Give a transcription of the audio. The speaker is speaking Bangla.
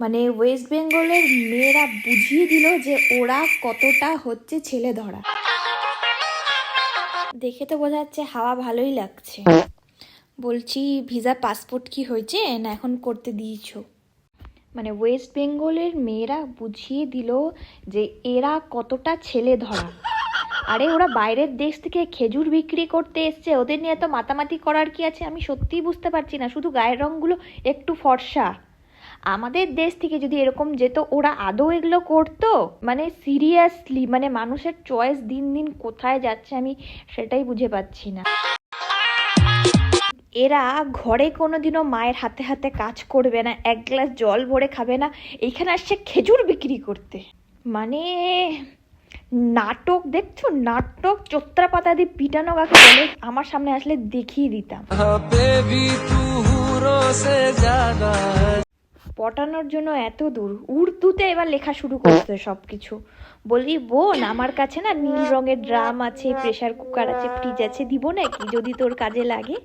মানে ওয়েস্ট বেঙ্গলের মেয়েরা বুঝিয়ে দিল যে ওরা কতটা হচ্ছে ছেলে ধরা। দেখে তো বোঝা যাচ্ছে হাওয়া ভালোই লাগছে। বলছি ভিসা পাসপোর্ট কি হয়েছে না এখন করতে দিয়েছো? মানে ওয়েস্ট বেঙ্গলের মেয়েরা বুঝিয়ে দিল যে এরা কতটা ছেলে ধরা। আরে ওরা বাইরের দেশ থেকে খেজুর বিক্রি করতে এসছে, ওদের নিয়ে তো মাতামাতি করার কি আছে? আমি সত্যিই বুঝতে পারছি না। শুধু গায়ের রঙগুলো একটু ফর্সা। আমাদের দেশ থেকে যদি এরকম যেত, ওরা আদৌ এগুলো করতো? মানে সিরিয়াসলি, মানে মানুষের চয়েস দিন দিন কোথায় যাচ্ছে আমি সেটাই বুঝে পাচ্ছি না। এরা ঘরে কোনোদিনও মায়ের হাতে হাতে কাজ করবে না, এক গ্লাস জল ভরে খাবে না, এইখানে আসছে খেজুর বিক্রি করতে। মানে নাটক দেখছো, নাটক। চোত্রা পাতা দিয়ে পিটানো কাকে বলে আমার সামনে আসলে দেখিয়ে দিতাম। পটানোর জন্য এত দূর, উর্দুতে এবার লেখা শুরু করছে সবকিছু। বলি বোন, আমার কাছে না নীল রঙের ড্রাম আছে, প্রেসার কুকার আছে, ফ্রিজ আছে, দিব নাকি যদি তোর কাজে লাগে?